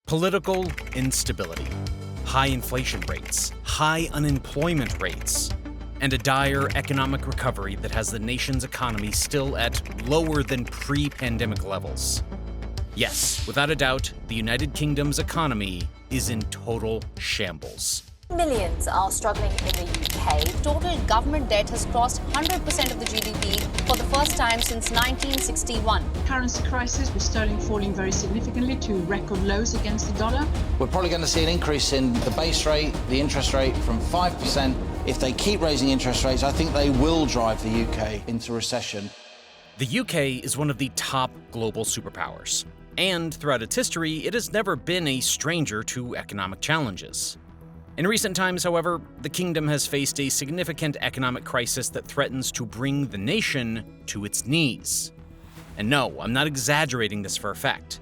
Political instability, high inflation rates, high unemployment rates, and a dire economic recovery that has the nation's economy still at lower than pre-pandemic levels. Yes, without a doubt, the United Kingdom's economy is in total shambles. Millions are struggling in the UK. Total government debt has crossed 100% of the GDP for the first time since 1961. Currency crisis, with sterling falling very significantly to record lows against the dollar. We're probably going to see an increase in the base rate, the interest rate, from 5%. If they keep raising interest rates, I think they will drive the UK into recession. The UK is one of the top global superpowers, and throughout its history, it has never been a stranger to economic challenges. In recent times, however, the kingdom has faced a significant economic crisis that threatens to bring the nation to its knees. And no, I'm not exaggerating this for effect.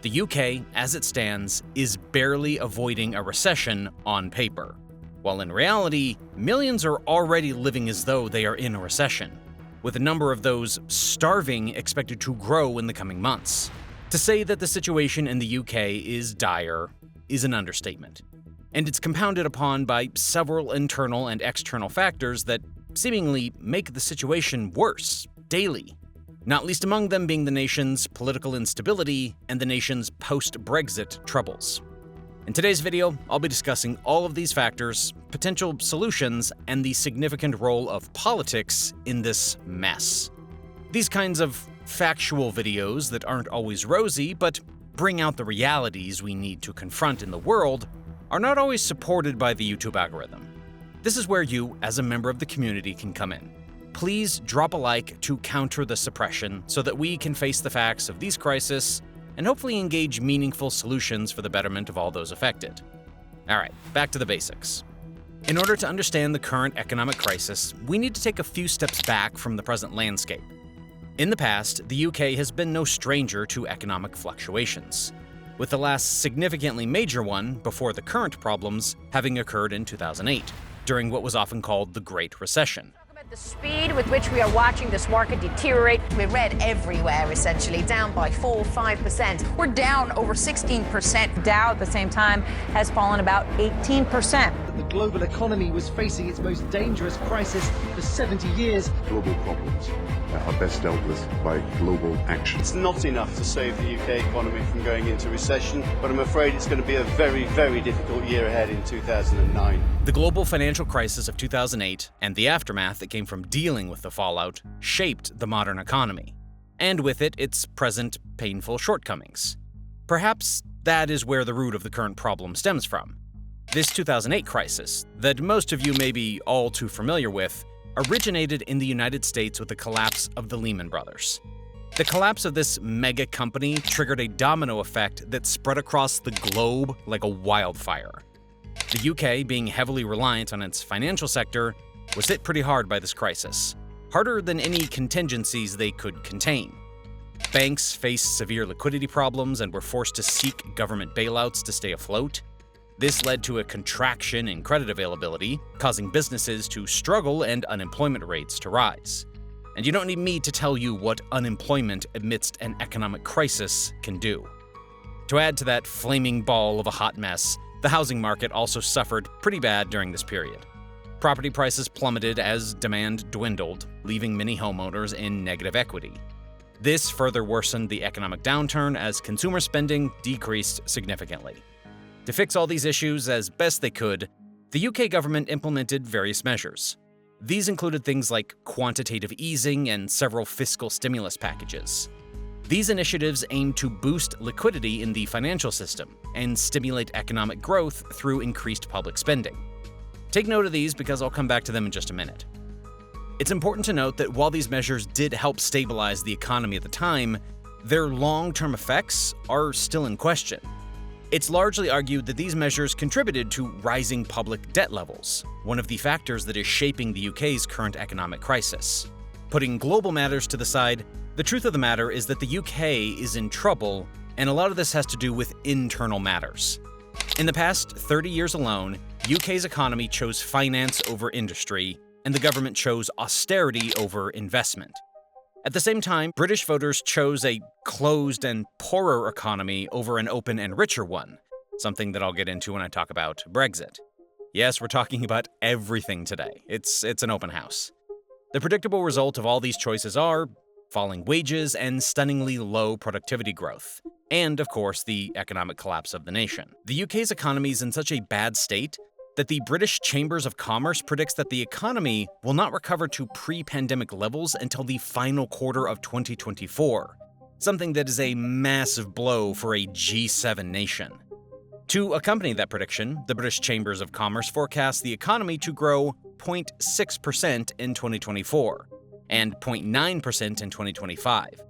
The UK, as it stands, is barely avoiding a recession on paper, while in reality, millions are already living as though they are in a recession, with a number of those starving expected to grow in the coming months. To say that the situation in the UK is dire is an understatement. And it's compounded upon by several internal and external factors that seemingly make the situation worse daily, not least among them being the nation's political instability and the nation's post-Brexit troubles. In today's video, I'll be discussing all of these factors, potential solutions, and the significant role of politics in this mess. These kinds of factual videos that aren't always rosy, but bring out the realities we need to confront in the world, are not always supported by the YouTube algorithm. This is where you, as a member of the community, can come in. Please drop a like to counter the suppression so that we can face the facts of these crises and hopefully engage meaningful solutions for the betterment of all those affected. Alright, back to the basics. In order to understand the current economic crisis, we need to take a few steps back from the present landscape. In the past, the UK has been no stranger to economic fluctuations, with the last significantly major one, before the current problems, having occurred in 2008, during what was often called the Great Recession. The speed with which we are watching this market deteriorate, we're red everywhere, essentially, down by 4-5%. We're down over 16%. Dow at the same time has fallen about 18%. The global economy was facing its most dangerous crisis for 70 years. Global problems are best dealt with by global action. It's not enough to save the UK economy from going into recession, but I'm afraid it's going to be a very, very difficult year ahead in 2009. The global financial crisis of 2008 and the aftermath that came from dealing with the fallout shaped the modern economy, and with it, its present painful shortcomings. Perhaps that is where the root of the current problem stems from. This 2008 crisis, that most of you may be all too familiar with, originated in the United States with the collapse of the Lehman Brothers. The collapse of this mega company triggered a domino effect that spread across the globe like a wildfire. The UK, being heavily reliant on its financial sector, was hit pretty hard by this crisis, harder than any contingencies they could contain. Banks faced severe liquidity problems and were forced to seek government bailouts to stay afloat. This led to a contraction in credit availability, causing businesses to struggle and unemployment rates to rise. And you don't need me to tell you what unemployment amidst an economic crisis can do. To add to that flaming ball of a hot mess, the housing market also suffered pretty bad during this period. Property prices plummeted as demand dwindled, leaving many homeowners in negative equity. This further worsened the economic downturn as consumer spending decreased significantly. To fix all these issues as best they could, the UK government implemented various measures. These included things like quantitative easing and several fiscal stimulus packages. These initiatives aim to boost liquidity in the financial system and stimulate economic growth through increased public spending. Take note of these because I'll come back to them in just a minute. It's important to note that while these measures did help stabilize the economy at the time, their long-term effects are still in question. It's largely argued that these measures contributed to rising public debt levels, one of the factors that is shaping the UK's current economic crisis. Putting global matters to the side, the truth of the matter is that the UK is in trouble, and a lot of this has to do with internal matters. In the past 30 years alone, UK's economy chose finance over industry, and the government chose austerity over investment. At the same time, British voters chose a closed and poorer economy over an open and richer one, something that I'll get into when I talk about Brexit. Yes, we're talking about everything today. It's an open house. The predictable result of all these choices are falling wages and stunningly low productivity growth, and, of course, the economic collapse of the nation. The UK's economy is in such a bad state that the British Chambers of Commerce predicts that the economy will not recover to pre-pandemic levels until the final quarter of 2024, something that is a massive blow for a G7 nation. To accompany that prediction, the British Chambers of Commerce forecast the economy to grow 0.6% in 2024 and 0.9% in 2025,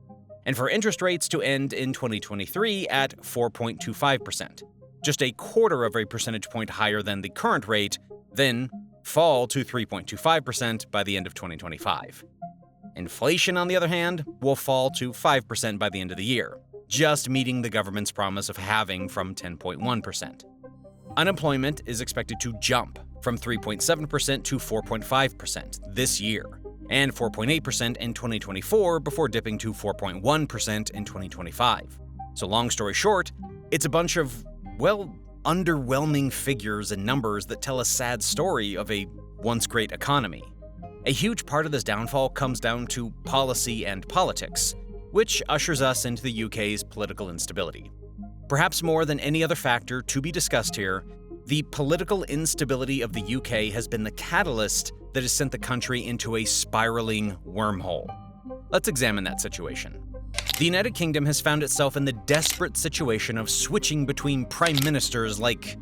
and for interest rates to end in 2023 at 4.25%, just a quarter of a percentage point higher than the current rate, then fall to 3.25% by the end of 2025. Inflation, on the other hand, will fall to 5% by the end of the year, just meeting the government's promise of halving from 10.1%. Unemployment is expected to jump from 3.7% to 4.5% this year, and 4.8% in 2024 before dipping to 4.1% in 2025. So long story short, it's a bunch of, well, underwhelming figures and numbers that tell a sad story of a once great economy. A huge part of this downfall comes down to policy and politics, which ushers us into the UK's political instability. Perhaps more than any other factor to be discussed here, the political instability of the UK has been the catalyst that has sent the country into a spiraling wormhole. Let's examine that situation. The United Kingdom has found itself in the desperate situation of switching between prime ministers like,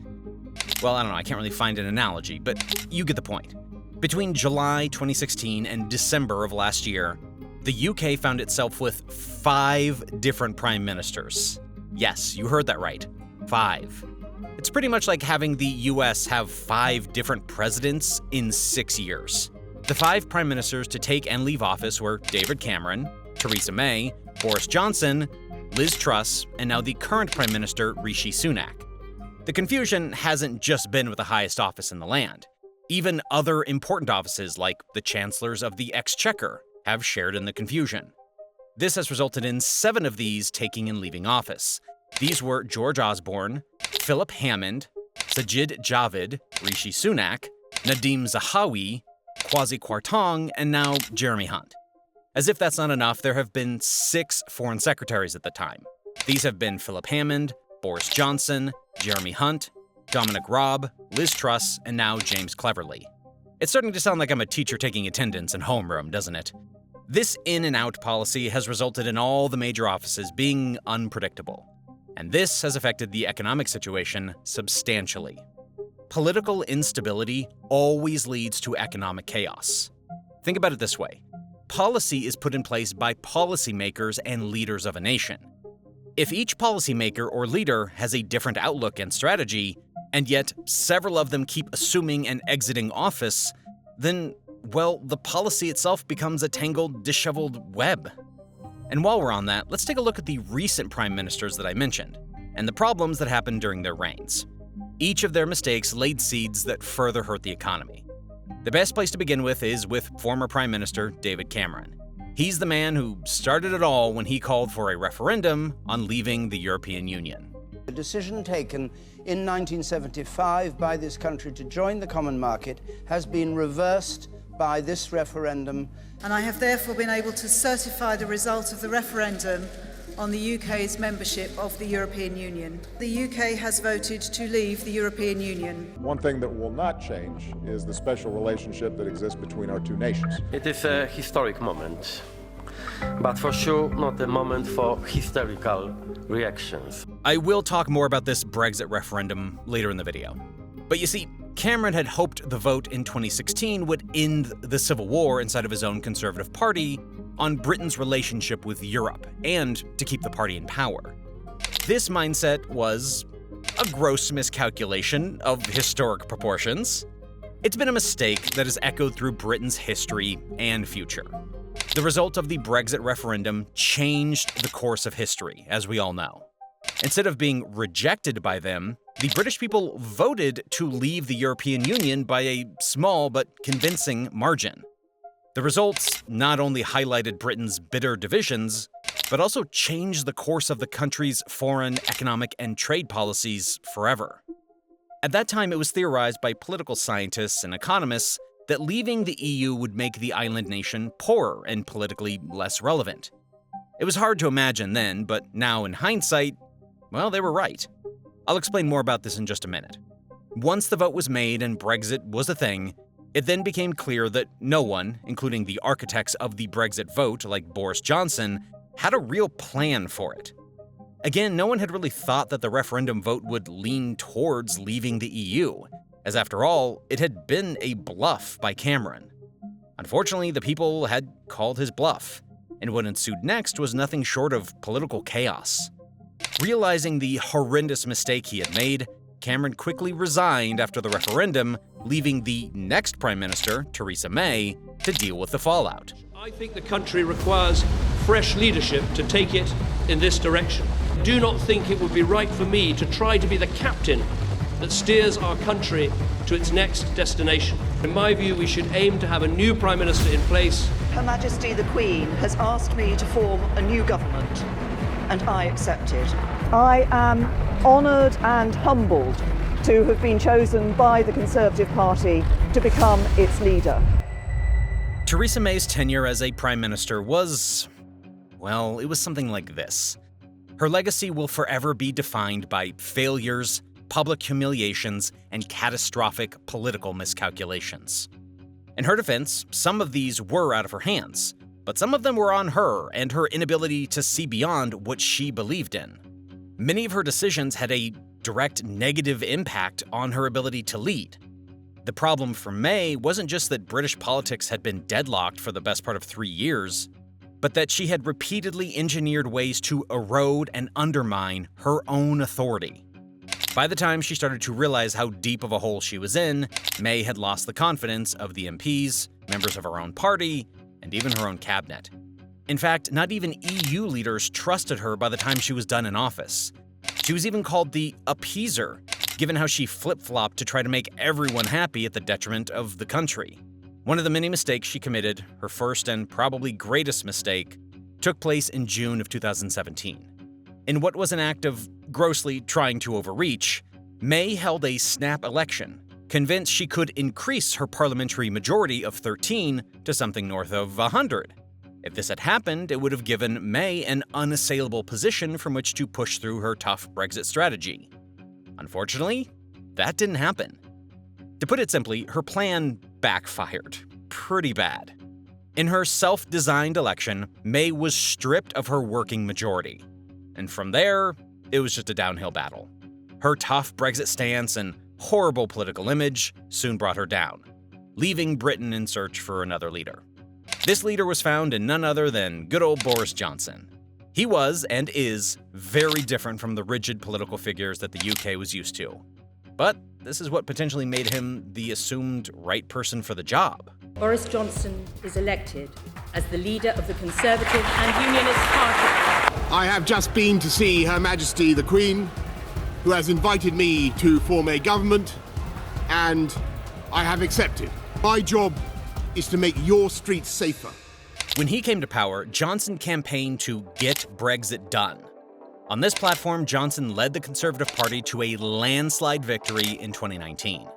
well, I don't know, I can't really find an analogy, but you get the point. Between July 2016 and December of last year, the UK found itself with 5 different prime ministers. Yes, you heard that right. 5. It's pretty much like having the US have 5 different presidents in 6 years. The 5 prime ministers to take and leave office were David Cameron, Theresa May, Boris Johnson, Liz Truss, and now the current Prime Minister, Rishi Sunak. The confusion hasn't just been with the highest office in the land. Even other important offices, like the Chancellors of the Exchequer, have shared in the confusion. This has resulted in 7 of these taking and leaving office. These were George Osborne, Philip Hammond, Sajid Javid, Rishi Sunak, Nadeem Zahawi, Kwasi Kwarteng, and now Jeremy Hunt. As if that's not enough, there have been 6 foreign secretaries at the time. These have been Philip Hammond, Boris Johnson, Jeremy Hunt, Dominic Raab, Liz Truss, and now James Cleverly. It's starting to sound like I'm a teacher taking attendance in homeroom, doesn't it? This in and out policy has resulted in all the major offices being unpredictable, and this has affected the economic situation substantially. Political instability always leads to economic chaos. Think about it this way. Policy is put in place by policymakers and leaders of a nation. If each policymaker or leader has a different outlook and strategy, and yet several of them keep assuming and exiting office, then, well, the policy itself becomes a tangled, disheveled web. And while we're on that, let's take a look at the recent prime ministers that I mentioned, and the problems that happened during their reigns. Each of their mistakes laid seeds that further hurt the economy. The best place to begin with is with former Prime Minister David Cameron. He's the man who started it all when he called for a referendum on leaving the European Union. The decision taken in 1975 by this country to join the common market has been reversed by this referendum. And I have therefore been able to certify the result of the referendum on the UK's membership of the European Union. The UK has voted to leave the European Union. One thing that will not change is the special relationship that exists between our 2 nations. It is a historic moment, but for sure not a moment for hysterical reactions. I will talk more about this Brexit referendum later in the video. But you see, Cameron had hoped the vote in 2016 would end the civil war inside of his own Conservative Party on Britain's relationship with Europe and to keep the party in power. This mindset was a gross miscalculation of historic proportions. It's been a mistake that has echoed through Britain's history and future. The result of the Brexit referendum changed the course of history, as we all know. Instead of being rejected by them, the British people voted to leave the European Union by a small but convincing margin. The results not only highlighted Britain's bitter divisions, but also change the course of the country's foreign, economic, and trade policies forever. At that time, it was theorized by political scientists and economists that leaving the EU would make the island nation poorer and politically less relevant. It was hard to imagine then, but now in hindsight, well, they were right. I'll explain more about this in just a minute. Once the vote was made and Brexit was a thing, it then became clear that no one, including the architects of the Brexit vote like Boris Johnson, had a real plan for it. Again, no one had really thought that the referendum vote would lean towards leaving the EU, as after all, it had been a bluff by Cameron. Unfortunately, the people had called his bluff, and what ensued next was nothing short of political chaos. Realizing the horrendous mistake he had made, Cameron quickly resigned after the referendum, leaving the next Prime Minister, Theresa May, to deal with the fallout. I think the country requires fresh leadership to take it in this direction. I do not think it would be right for me to try to be the captain that steers our country to its next destination. In my view, we should aim to have a new Prime Minister in place. Her Majesty the Queen has asked me to form a new government, and I accepted. I am honoured and humbled to have been chosen by the Conservative Party to become its leader. Theresa May's tenure as a Prime Minister was, well, it was something like this. Her legacy will forever be defined by failures, public humiliations, and catastrophic political miscalculations. In her defense, some of these were out of her hands, but some of them were on her and her inability to see beyond what she believed in. Many of her decisions had a direct negative impact on her ability to lead. The problem for May wasn't just that British politics had been deadlocked for the best part of 3 years, but that she had repeatedly engineered ways to erode and undermine her own authority. By the time she started to realize how deep of a hole she was in, May had lost the confidence of the MPs, members of her own party, and even her own cabinet. In fact, not even EU leaders trusted her by the time she was done in office. She was even called the appeaser, given how she flip-flopped to try to make everyone happy at the detriment of the country. One of the many mistakes she committed, her first and probably greatest mistake, took place in June of 2017. In what was an act of grossly trying to overreach, May held a snap election, convinced she could increase her parliamentary majority of 13 to something north of 100. If this had happened, it would have given May an unassailable position from which to push through her tough Brexit strategy. Unfortunately, that didn't happen. To put it simply, her plan backfired pretty bad. In her self-designed election, May was stripped of her working majority. And from there, it was just a downhill battle. Her tough Brexit stance and horrible political image soon brought her down, leaving Britain in search for another leader. This leader was found in none other than good old Boris Johnson. He was, and is, very different from the rigid political figures that the UK was used to. But this is what potentially made him the assumed right person for the job. Boris Johnson is elected as the leader of the Conservative and Unionist Party. I have just been to see Her Majesty the Queen, who has invited me to form a government, and I have accepted. My job is to make your streets safer. When he came to power, Johnson campaigned to get Brexit done. On this platform, Johnson led the Conservative Party to a landslide victory in 2019.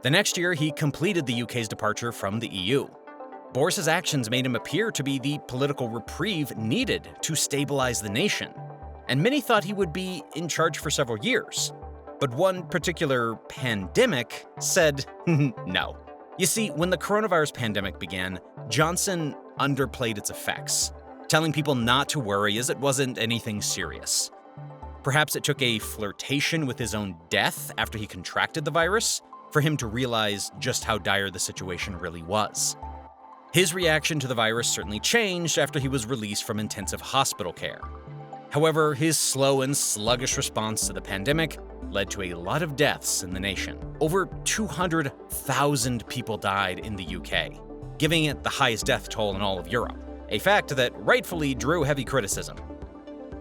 The next year, he completed the UK's departure from the EU. Boris's actions made him appear to be the political reprieve needed to stabilize the nation, and many thought he would be in charge for several years. But one particular pandemic said no. You see, when the coronavirus pandemic began, Johnson underplayed its effects, telling people not to worry as it wasn't anything serious. Perhaps it took a flirtation with his own death after he contracted the virus for him to realize just how dire the situation really was. His reaction to the virus certainly changed after he was released from intensive hospital care. However, his slow and sluggish response to the pandemic led to a lot of deaths in the nation. Over 200,000 people died in the UK, giving it the highest death toll in all of Europe, a fact that rightfully drew heavy criticism.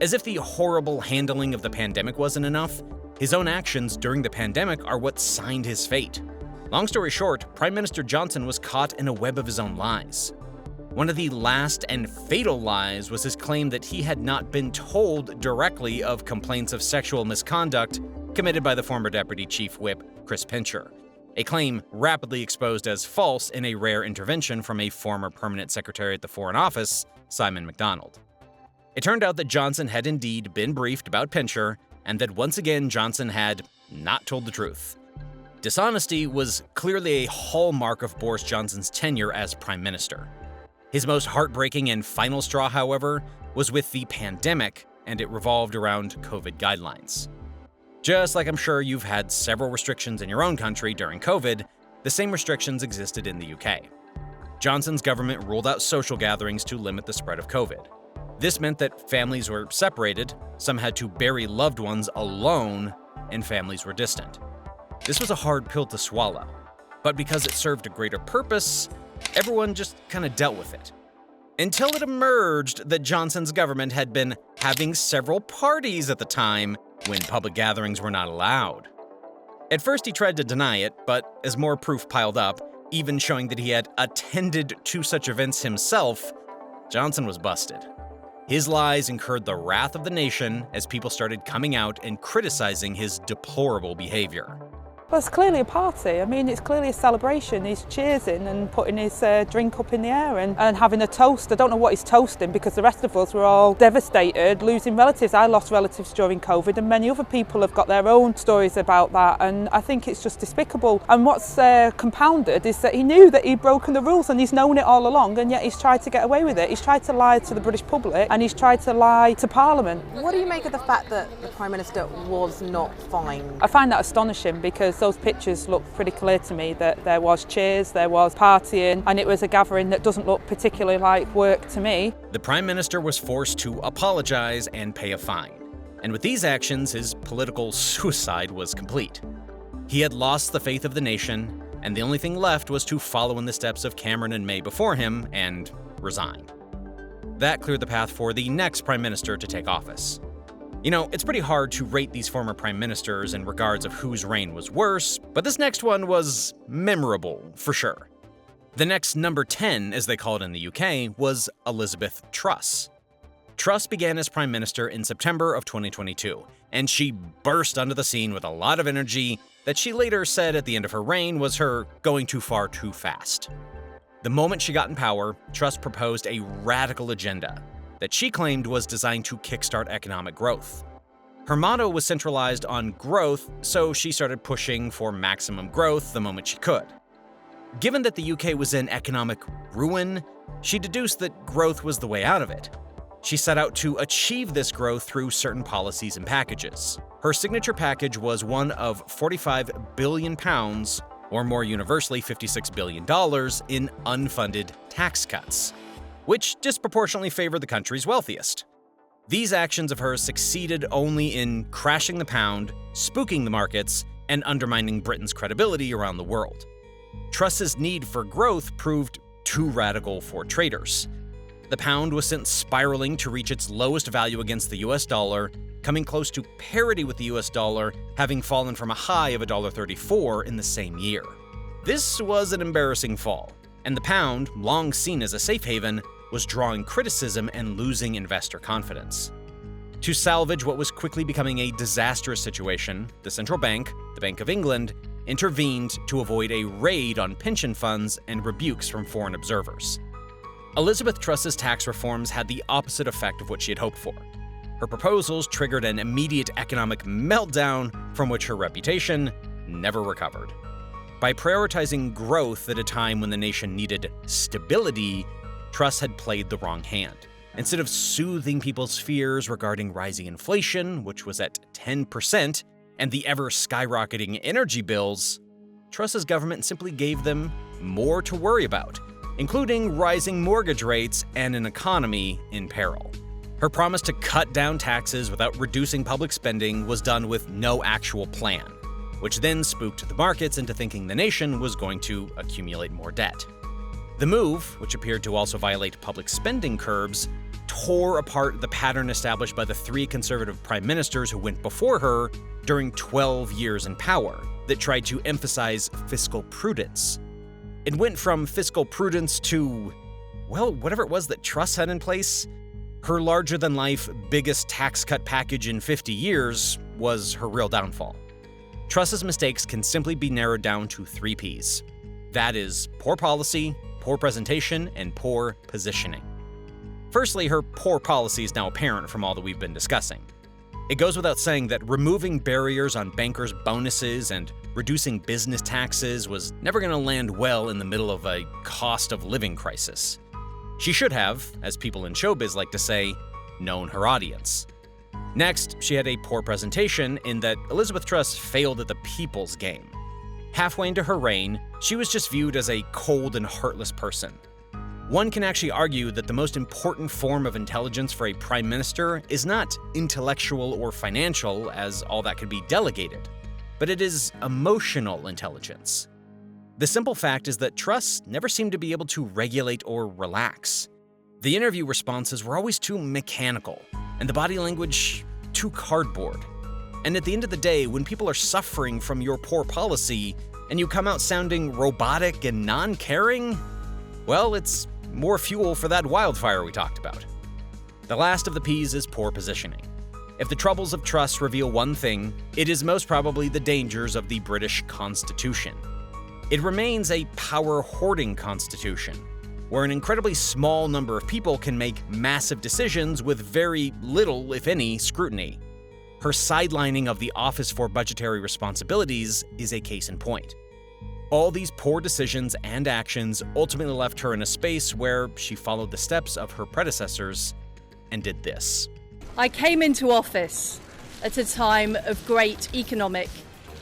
As if the horrible handling of the pandemic wasn't enough, his own actions during the pandemic are what signed his fate. Long story short, Prime Minister Johnson was caught in a web of his own lies. One of the last and fatal lies was his claim that he had not been told directly of complaints of sexual misconduct committed by the former Deputy Chief Whip, Chris Pincher, a claim rapidly exposed as false in a rare intervention from a former permanent secretary at the Foreign Office, Simon MacDonald. It turned out that Johnson had indeed been briefed about Pincher, and that once again Johnson had not told the truth. Dishonesty was clearly a hallmark of Boris Johnson's tenure as Prime Minister. His most heartbreaking and final straw, however, was with the pandemic, and it revolved around COVID guidelines. Just like I'm sure you've had several restrictions in your own country during COVID, the same restrictions existed in the UK. Johnson's government ruled out social gatherings to limit the spread of COVID. This meant that families were separated, some had to bury loved ones alone, and families were distant. This was a hard pill to swallow, but because it served a greater purpose, everyone just kind of dealt with it. Until it emerged that Johnson's government had been having several parties at the time when public gatherings were not allowed. At first he tried to deny it, but as more proof piled up, even showing that he had attended to such events himself, Johnson was busted. His lies incurred the wrath of the nation as people started coming out and criticizing his deplorable behavior. Well, it's clearly a party. I mean, it's clearly a celebration. He's cheersing and putting his drink up in the air and having a toast. I don't know what he's toasting because the rest of us were all devastated, losing relatives. I lost relatives during COVID and many other people have got their own stories about that, and I think it's just despicable. And what's compounded is that he knew that he'd broken the rules and he's known it all along, and yet he's tried to get away with it. He's tried to lie to the British public and he's tried to lie to Parliament. What do you make of the fact that the Prime Minister was not fined? I find that astonishing because those pictures look pretty clear to me that there was cheers, there was partying, and it was a gathering that doesn't look particularly like work to me. The Prime Minister was forced to apologize and pay a fine. And with these actions, his political suicide was complete. He had lost the faith of the nation, and the only thing left was to follow in the steps of Cameron and May before him and resign. That cleared the path for the next Prime Minister to take office. You know, it's pretty hard to rate these former prime ministers in regards of whose reign was worse, but this next one was memorable, for sure. The next number 10, as they call it in the UK, was Elizabeth Truss. Truss began as Prime Minister in September of 2022, and she burst onto the scene with a lot of energy that she later said at the end of her reign was her going too far too fast. The moment she got in power, Truss proposed a radical agenda that she claimed was designed to kickstart economic growth. Her motto was centralized on growth, so she started pushing for maximum growth the moment she could. Given that the UK was in economic ruin, she deduced that growth was the way out of it. She set out to achieve this growth through certain policies and packages. Her signature package was one of £45 billion, or more universally $56 billion, in unfunded tax cuts, which disproportionately favored the country's wealthiest. These actions of hers succeeded only in crashing the pound, spooking the markets, and undermining Britain's credibility around the world. Truss's need for growth proved too radical for traders. The pound was sent spiraling to reach its lowest value against the US dollar, coming close to parity with the US dollar, having fallen from a high of $1.34 in the same year. This was an embarrassing fall, and the pound, long seen as a safe haven, was drawing criticism and losing investor confidence. To salvage what was quickly becoming a disastrous situation, the central bank, the Bank of England, intervened to avoid a raid on pension funds and rebukes from foreign observers. Elizabeth Truss's tax reforms had the opposite effect of what she had hoped for. Her proposals triggered an immediate economic meltdown from which her reputation never recovered. By prioritizing growth at a time when the nation needed stability, Truss had played the wrong hand. Instead of soothing people's fears regarding rising inflation, which was at 10%, and the ever-skyrocketing energy bills, Truss's government simply gave them more to worry about, including rising mortgage rates and an economy in peril. Her promise to cut down taxes without reducing public spending was done with no actual plan, which then spooked the markets into thinking the nation was going to accumulate more debt. The move, which appeared to also violate public spending curbs, tore apart the pattern established by the three conservative prime ministers who went before her during 12 years in power that tried to emphasize fiscal prudence. It went from fiscal prudence to well, whatever it was that Truss had in place, her larger-than-life, biggest tax cut package in 50 years was her real downfall. Truss's mistakes can simply be narrowed down to 3 Ps. That is poor policy, poor presentation, and poor positioning. Firstly, her poor policy is now apparent from all that we've been discussing. It goes without saying that removing barriers on bankers' bonuses and reducing business taxes was never going to land well in the middle of a cost of living crisis. She should have, as people in showbiz like to say, known her audience. Next, she had a poor presentation in that Elizabeth Truss failed at the people's game. Halfway into her reign, she was just viewed as a cold and heartless person. One can actually argue that the most important form of intelligence for a prime minister is not intellectual or financial, as all that could be delegated, but it is emotional intelligence. The simple fact is that Truss never seemed to be able to regulate or relax. The interview responses were always too mechanical, and the body language too cardboard. And at the end of the day, when people are suffering from your poor policy and you come out sounding robotic and non-caring, well, it's more fuel for that wildfire we talked about. The last of the P's is poor positioning. If the troubles of Truss reveal one thing, it is most probably the dangers of the British Constitution. It remains a power-hoarding constitution, where an incredibly small number of people can make massive decisions with very little, if any, scrutiny. Her sidelining of the Office for Budgetary Responsibilities is a case in point. All these poor decisions and actions ultimately left her in a space where she followed the steps of her predecessors and did this. I came into office at a time of great economic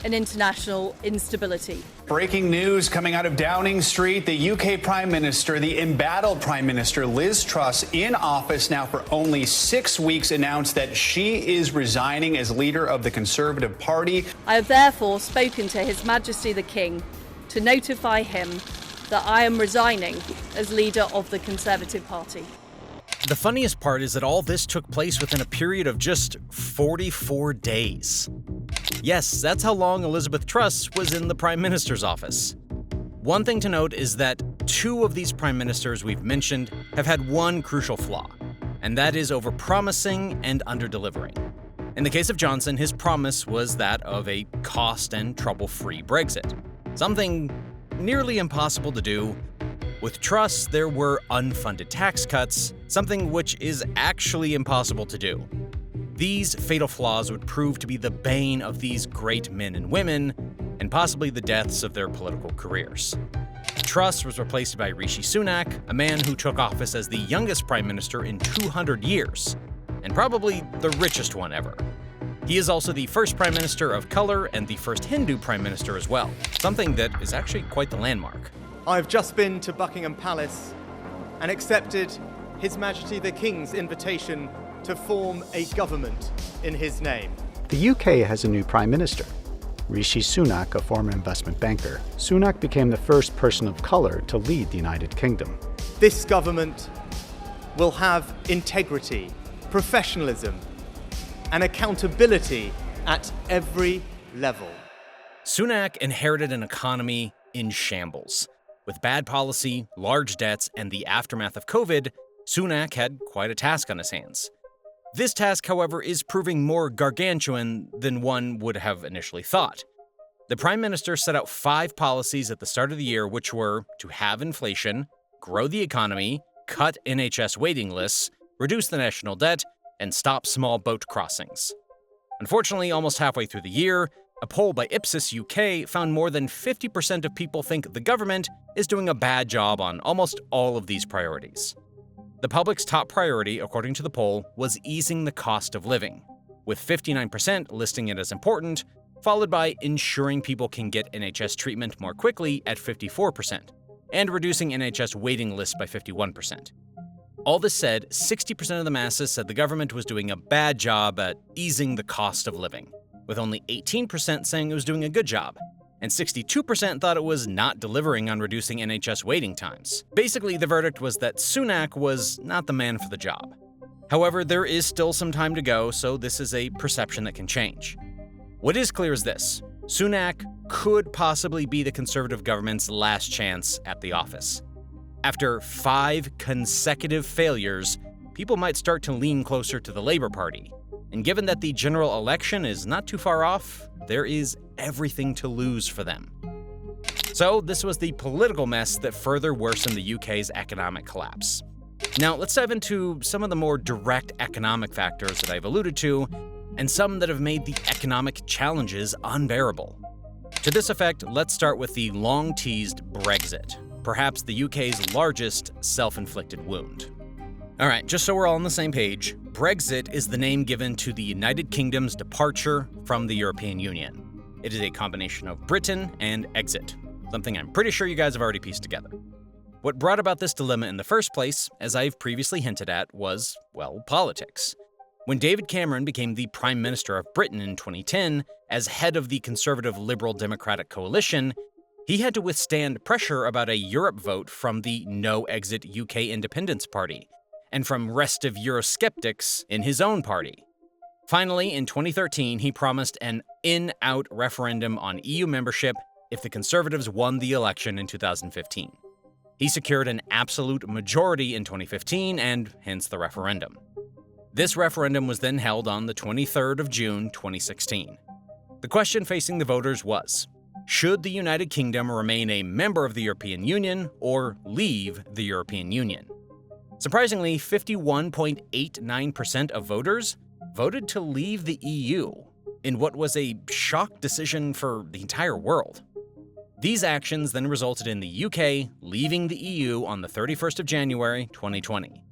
and international instability. Breaking news coming out of Downing Street. The UK Prime Minister, the embattled Prime Minister Liz Truss, in office now for only 6 weeks, announced that she is resigning as leader of the Conservative Party. I have therefore spoken to His Majesty the King to notify him that I am resigning as leader of the Conservative Party. The funniest part is that all this took place within a period of just 44 days. Yes, that's how long Elizabeth Truss was in the Prime Minister's office. One thing to note is that 2 of these prime ministers we've mentioned have had one crucial flaw, and that is overpromising and under-delivering. In the case of Johnson, his promise was that of a cost and trouble-free Brexit, something nearly impossible to do. With Truss, there were unfunded tax cuts, something which is actually impossible to do. These fatal flaws would prove to be the bane of these great men and women, and possibly the deaths of their political careers. Truss was replaced by Rishi Sunak, a man who took office as the youngest prime minister in 200 years, and probably the richest one ever. He is also the first prime minister of color and the first Hindu prime minister as well, something that is actually quite the landmark. I've just been to Buckingham Palace and accepted His Majesty the King's invitation to form a government in his name. The UK has a new Prime Minister, Rishi Sunak, a former investment banker. Sunak became the first person of colour to lead the United Kingdom. This government will have integrity, professionalism, and accountability at every level. Sunak inherited an economy in shambles. With bad policy, large debts, and the aftermath of COVID, Sunak had quite a task on his hands. This task, however, is proving more gargantuan than one would have initially thought. The Prime Minister set out 5 policies at the start of the year, which were to have inflation, grow the economy, cut NHS waiting lists, reduce the national debt, and stop small boat crossings. Unfortunately, almost halfway through the year, a poll by Ipsos UK found more than 50% of people think the government is doing a bad job on almost all of these priorities. The public's top priority, according to the poll, was easing the cost of living, with 59% listing it as important, followed by ensuring people can get NHS treatment more quickly at 54%, and reducing NHS waiting lists by 51%. All this said, 60% of the masses said the government was doing a bad job at easing the cost of living, with only 18% saying it was doing a good job, and 62% thought it was not delivering on reducing NHS waiting times. Basically, the verdict was that Sunak was not the man for the job. However, there is still some time to go, so this is a perception that can change. What is clear is this: Sunak could possibly be the Conservative government's last chance at the office. After 5 consecutive failures, people might start to lean closer to the Labour Party. And given that the general election is not too far off, there is everything to lose for them. So this was the political mess that further worsened the UK's economic collapse. Now let's dive into some of the more direct economic factors that I've alluded to, and some that have made the economic challenges unbearable. To this effect, let's start with the long-teased Brexit, perhaps the UK's largest self-inflicted wound. Alright, just so we're all on the same page, Brexit is the name given to the United Kingdom's departure from the European Union. It is a combination of Britain and exit, something I'm pretty sure you guys have already pieced together. What brought about this dilemma in the first place, as I've previously hinted at, was, well, politics. When David Cameron became the Prime Minister of Britain in 2010, as head of the Conservative Liberal Democratic coalition, he had to withstand pressure about a Europe vote from the No-Exit UK Independence Party, and from restive Eurosceptics in his own party. Finally, in 2013, he promised an in-out referendum on EU membership if the Conservatives won the election in 2015. He secured an absolute majority in 2015, and hence the referendum. This referendum was then held on the 23rd of June, 2016. The question facing the voters was, should the United Kingdom remain a member of the European Union or leave the European Union? Surprisingly, 51.89% of voters voted to leave the EU, in what was a shock decision for the entire world. These actions then resulted in the UK leaving the EU on the 31st of January, 2020.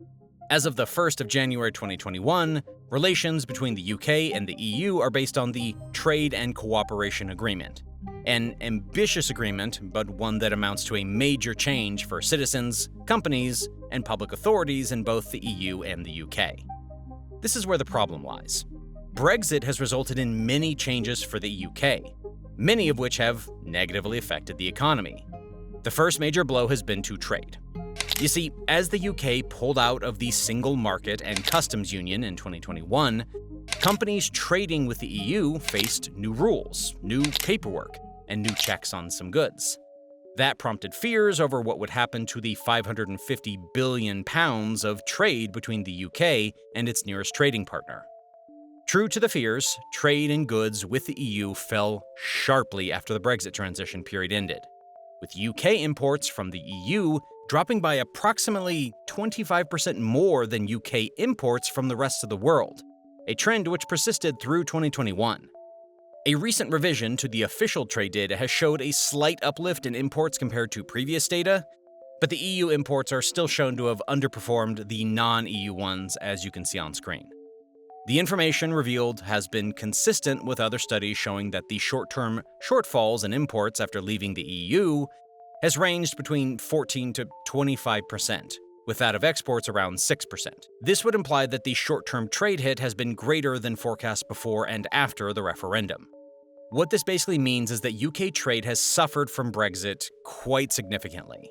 As of the 1st of January 2021, relations between the UK and the EU are based on the Trade and Cooperation Agreement, an ambitious agreement, but one that amounts to a major change for citizens, companies, and public authorities in both the EU and the UK. This is where the problem lies. Brexit has resulted in many changes for the UK, many of which have negatively affected the economy. The first major blow has been to trade. You see, as the UK pulled out of the Single Market and Customs Union in 2021, companies trading with the EU faced new rules, new paperwork, and new checks on some goods. That prompted fears over what would happen to the £550 billion of trade between the UK and its nearest trading partner. True to the fears, trade in goods with the EU fell sharply after the Brexit transition period ended, with UK imports from the EU dropping by approximately 25% more than UK imports from the rest of the world, a trend which persisted through 2021. A recent revision to the official trade data has showed a slight uplift in imports compared to previous data, but the EU imports are still shown to have underperformed the non-EU ones, as you can see on screen. The information revealed has been consistent with other studies showing that the short-term shortfalls in imports after leaving the EU has ranged between 14 to 25%, with that of exports around 6%. This would imply that the short-term trade hit has been greater than forecast before and after the referendum. What this basically means is that UK trade has suffered from Brexit quite significantly.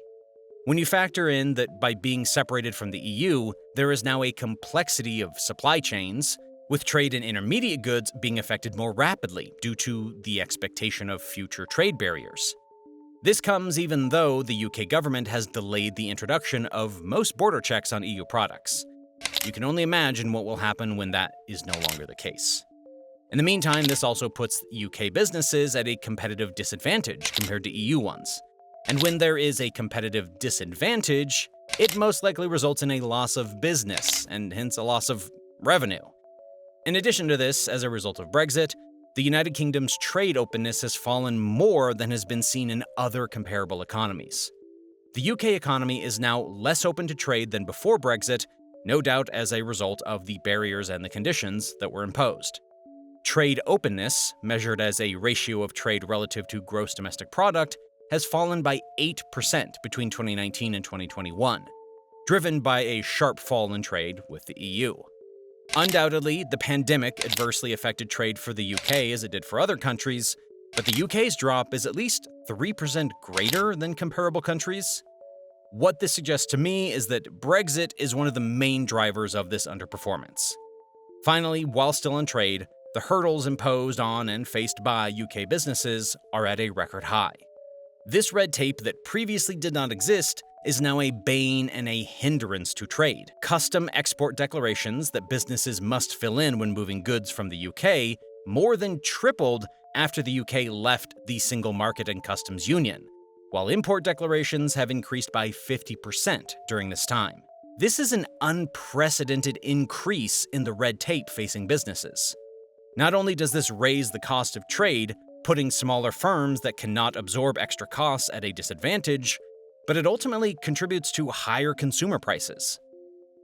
When you factor in that by being separated from the EU, there is now a complexity of supply chains, with trade in intermediate goods being affected more rapidly due to the expectation of future trade barriers. This comes even though the UK government has delayed the introduction of most border checks on EU products. You can only imagine what will happen when that is no longer the case. In the meantime, this also puts UK businesses at a competitive disadvantage compared to EU ones. And when there is a competitive disadvantage, it most likely results in a loss of business, and hence a loss of revenue. In addition to this, as a result of Brexit, the United Kingdom's trade openness has fallen more than has been seen in other comparable economies. The UK economy is now less open to trade than before Brexit, no doubt as a result of the barriers and the conditions that were imposed. Trade openness, measured as a ratio of trade relative to gross domestic product, has fallen by 8% between 2019 and 2021, driven by a sharp fall in trade with the EU. Undoubtedly, the pandemic adversely affected trade for the UK as it did for other countries, but the UK's drop is at least 3% greater than comparable countries. What this suggests to me is that Brexit is one of the main drivers of this underperformance. Finally, while still in trade, the hurdles imposed on and faced by UK businesses are at a record high. This red tape that previously did not exist is now a bane and a hindrance to trade. Custom export declarations that businesses must fill in when moving goods from the UK more than tripled after the UK left the Single Market and Customs Union, while import declarations have increased by 50% during this time. This is an unprecedented increase in the red tape facing businesses. Not only does this raise the cost of trade, putting smaller firms that cannot absorb extra costs at a disadvantage, but it ultimately contributes to higher consumer prices.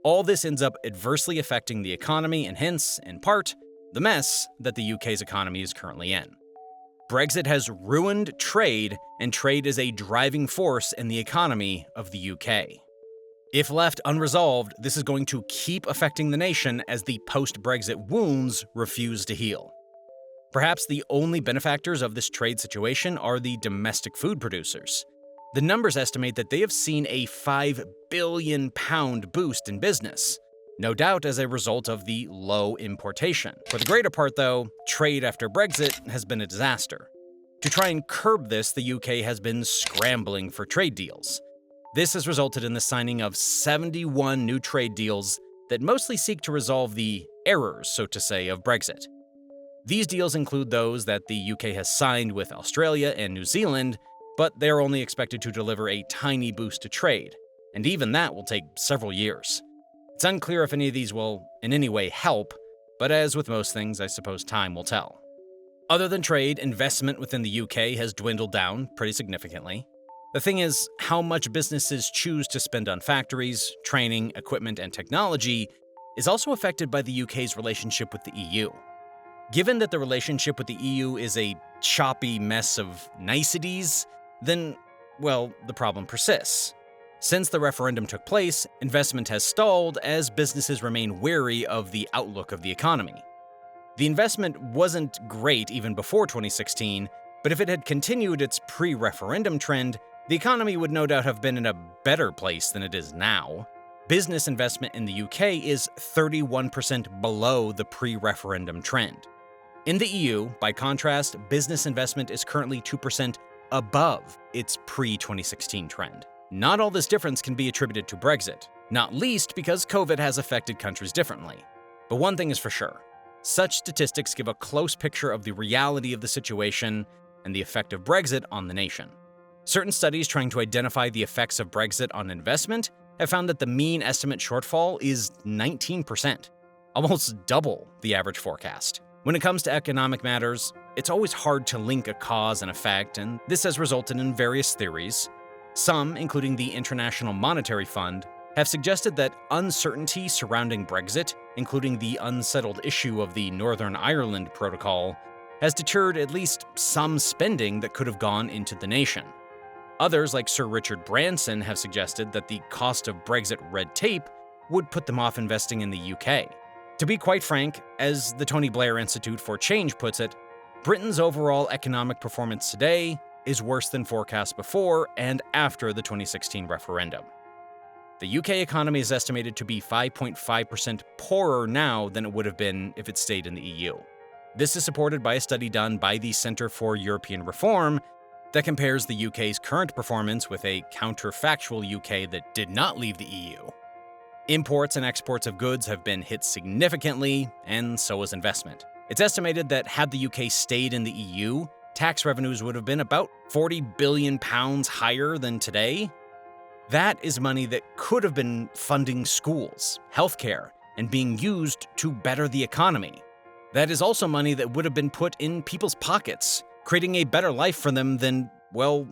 All this ends up adversely affecting the economy and hence, in part, the mess that the UK's economy is currently in. Brexit has ruined trade, and trade is a driving force in the economy of the UK. If left unresolved, this is going to keep affecting the nation as the post-Brexit wounds refuse to heal. Perhaps the only benefactors of this trade situation are the domestic food producers. The numbers estimate that they have seen a £5 billion boost in business, no doubt as a result of the low importation. For the greater part, though, trade after Brexit has been a disaster. To try and curb this, the UK has been scrambling for trade deals. This has resulted in the signing of 71 new trade deals that mostly seek to resolve the errors, so to say, of Brexit. These deals include those that the UK has signed with Australia and New Zealand, but they're only expected to deliver a tiny boost to trade, and even that will take several years. It's unclear if any of these will in any way help, but as with most things, I suppose time will tell. Other than trade, investment within the UK has dwindled down pretty significantly. The thing is, how much businesses choose to spend on factories, training, equipment, and technology is also affected by the UK's relationship with the EU. Given that the relationship with the EU is a choppy mess of niceties, then, well, the problem persists. Since the referendum took place, investment has stalled as businesses remain wary of the outlook of the economy. The investment wasn't great even before 2016, but if it had continued its pre-referendum trend, the economy would no doubt have been in a better place than it is now. Business investment in the UK is 31% below the pre-referendum trend. In the EU, by contrast, business investment is currently 2% above its pre-2016 trend. Not all this difference can be attributed to Brexit, not least because COVID has affected countries differently. But one thing is for sure, such statistics give a close picture of the reality of the situation and the effect of Brexit on the nation. Certain studies trying to identify the effects of Brexit on investment have found that the mean estimate shortfall is 19%, almost double the average forecast. When it comes to economic matters, it's always hard to link a cause and effect, and this has resulted in various theories. Some, including the International Monetary Fund, have suggested that uncertainty surrounding Brexit, including the unsettled issue of the Northern Ireland Protocol, has deterred at least some spending that could have gone into the nation. Others, like Sir Richard Branson, have suggested that the cost of Brexit red tape would put them off investing in the UK. To be quite frank, as the Tony Blair Institute for Change puts it, Britain's overall economic performance today is worse than forecast before and after the 2016 referendum. The UK economy is estimated to be 5.5% poorer now than it would have been if it stayed in the EU. This is supported by a study done by the Centre for European Reform that compares the UK's current performance with a counterfactual UK that did not leave the EU. Imports and exports of goods have been hit significantly, and so has investment. It's estimated that had the UK stayed in the EU, tax revenues would have been about £40 billion higher than today. That is money that could have been funding schools, healthcare, and being used to better the economy. That is also money that would have been put in people's pockets, creating a better life for them than, well,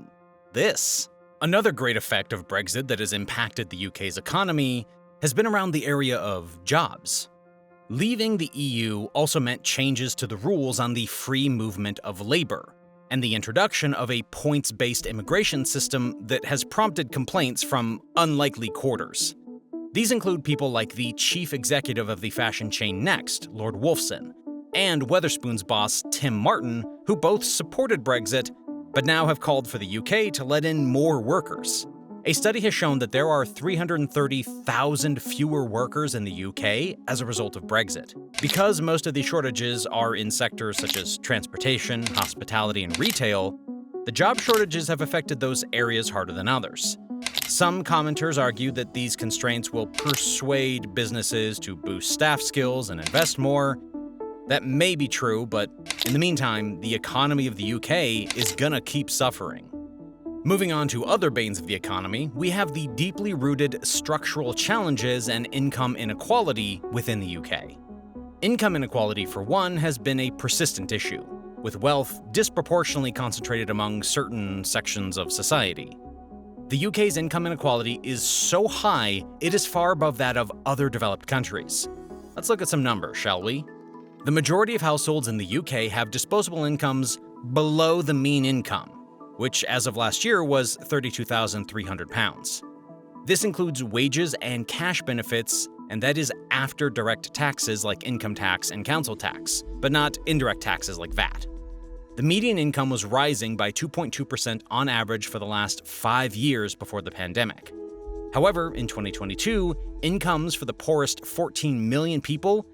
this. Another great effect of Brexit that has impacted the UK's economy has been around the area of jobs. Leaving the EU also meant changes to the rules on the free movement of labor, and the introduction of a points-based immigration system that has prompted complaints from unlikely quarters. These include people like the chief executive of the fashion chain Next, Lord Wolfson, and Wetherspoon's boss Tim Martin, who both supported Brexit, but now have called for the UK to let in more workers. A study has shown that there are 330,000 fewer workers in the UK as a result of Brexit. Because most of these shortages are in sectors such as transportation, hospitality, and retail, the job shortages have affected those areas harder than others. Some commenters argue that these constraints will persuade businesses to boost staff skills and invest more. That may be true, but in the meantime, the economy of the UK is gonna keep suffering. Moving on to other banes of the economy, we have the deeply rooted structural challenges and income inequality within the UK. Income inequality, for one, has been a persistent issue, with wealth disproportionately concentrated among certain sections of society. The UK's income inequality is so high, it is far above that of other developed countries. Let's look at some numbers, shall we? The majority of households in the UK have disposable incomes below the mean income, which as of last year was £32,300. This includes wages and cash benefits, and that is after direct taxes like income tax and council tax, but not indirect taxes like VAT. The median income was rising by 2.2% on average for the last 5 years before the pandemic. However, in 2022, incomes for the poorest 14 million people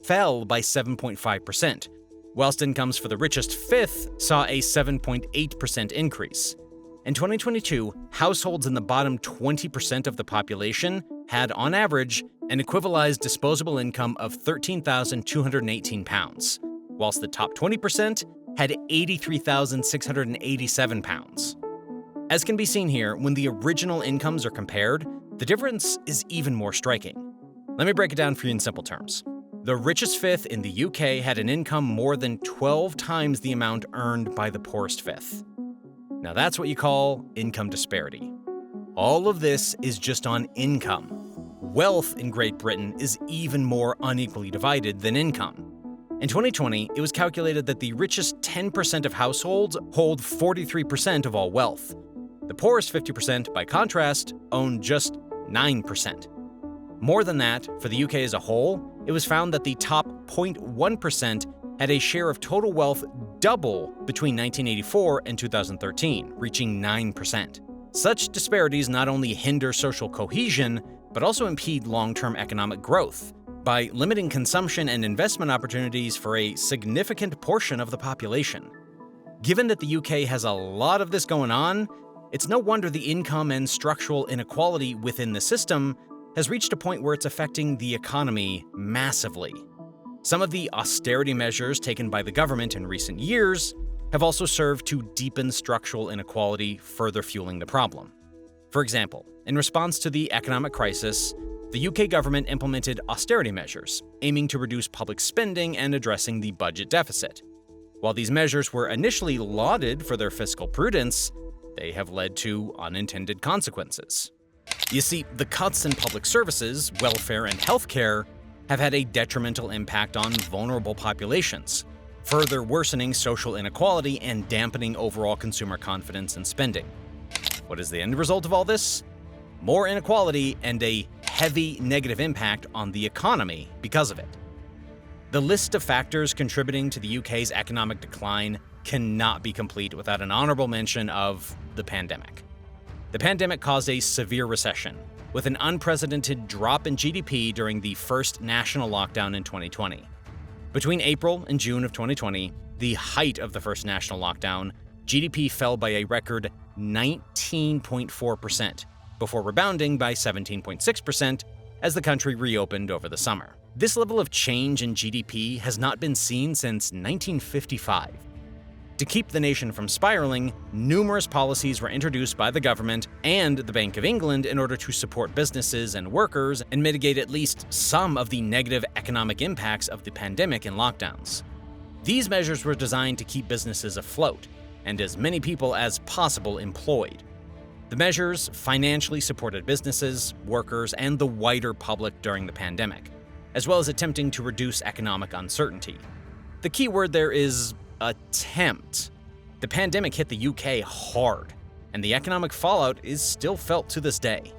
fell by 7.5%, whilst incomes for the richest fifth saw a 7.8% increase. In 2022, households in the bottom 20% of the population had, on average, an equivalized disposable income of £13,218, whilst the top 20% had £83,687. As can be seen here, when the original incomes are compared, the difference is even more striking. Let me break it down for you in simple terms. The richest fifth in the UK had an income more than 12 times the amount earned by the poorest fifth. Now that's what you call income disparity. All of this is just on income. Wealth in Great Britain is even more unequally divided than income. In 2020, it was calculated that the richest 10% of households hold 43% of all wealth. The poorest 50%, by contrast, own just 9%. More than that, for the UK as a whole, it was found that the top 0.1% had a share of total wealth double between 1984 and 2013, reaching 9%. Such disparities not only hinder social cohesion, but also impede long-term economic growth by limiting consumption and investment opportunities for a significant portion of the population. Given that the UK has a lot of this going on, it's no wonder the income and structural inequality within the system has reached a point where it's affecting the economy massively. Some of the austerity measures taken by the government in recent years have also served to deepen structural inequality, further fueling the problem. For example, in response to the economic crisis, the UK government implemented austerity measures, aiming to reduce public spending and addressing the budget deficit. While these measures were initially lauded for their fiscal prudence, they have led to unintended consequences. You see, the cuts in public services, welfare, and healthcare have had a detrimental impact on vulnerable populations, further worsening social inequality and dampening overall consumer confidence and spending. What is the end result of all this? More inequality and a heavy negative impact on the economy because of it. The list of factors contributing to the UK's economic decline cannot be complete without an honorable mention of the pandemic. The pandemic caused a severe recession, with an unprecedented drop in GDP during the first national lockdown in 2020. Between April and June of 2020, the height of the first national lockdown, GDP fell by a record 19.4%, before rebounding by 17.6% as the country reopened over the summer. This level of change in GDP has not been seen since 1955. To keep the nation from spiraling, numerous policies were introduced by the government and the Bank of England in order to support businesses and workers and mitigate at least some of the negative economic impacts of the pandemic and lockdowns. These measures were designed to keep businesses afloat and as many people as possible employed. The measures financially supported businesses, workers, and the wider public during the pandemic, as well as attempting to reduce economic uncertainty. The key word there is attempt. The pandemic hit the UK hard, and the economic fallout is still felt to this day.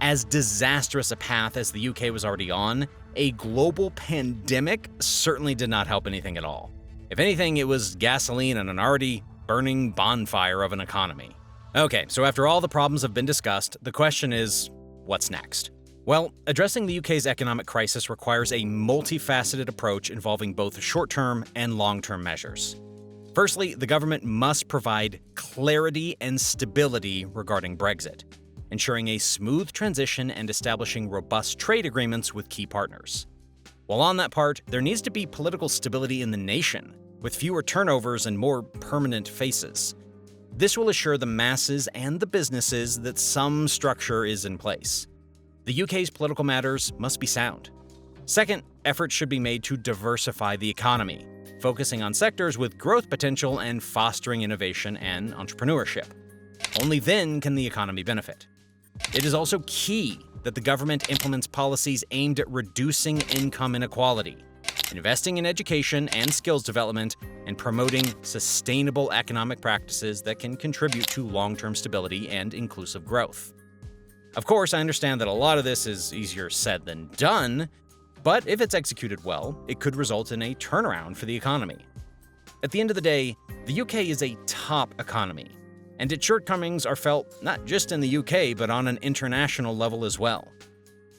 As disastrous a path as the UK was already on, a global pandemic certainly did not help anything at all. If anything, it was gasoline on an already burning bonfire of an economy. Okay, so after all the problems have been discussed, the question is, what's next? Well, addressing the UK's economic crisis requires a multifaceted approach involving both short-term and long-term measures. Firstly, the government must provide clarity and stability regarding Brexit. ensuring a smooth transition and establishing robust trade agreements with key partners. While on that part, there needs to be political stability in the nation, with fewer turnovers and more permanent faces. This will assure the masses and the businesses that some structure is in place. The UK's political matters must be sound. Second, efforts should be made to diversify the economy, focusing on sectors with growth potential and fostering innovation and entrepreneurship. Only then can the economy benefit. It is also key that the government implements policies aimed at reducing income inequality, investing in education and skills development, and promoting sustainable economic practices that can contribute to long-term stability and inclusive growth. Of course, I understand that a lot of this is easier said than done, but if it's executed well, it could result in a turnaround for the economy. At the end of the day, the UK is a top economy, and its shortcomings are felt not just in the UK, but on an international level as well.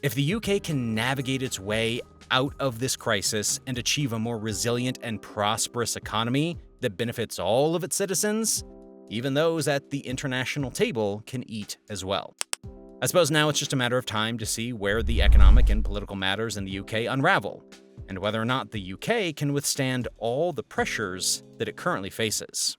If the UK can navigate its way out of this crisis and achieve a more resilient and prosperous economy that benefits all of its citizens, even those at the international table can eat as well. I suppose now it's just a matter of time to see where the economic and political matters in the UK unravel, and whether or not the UK can withstand all the pressures that it currently faces.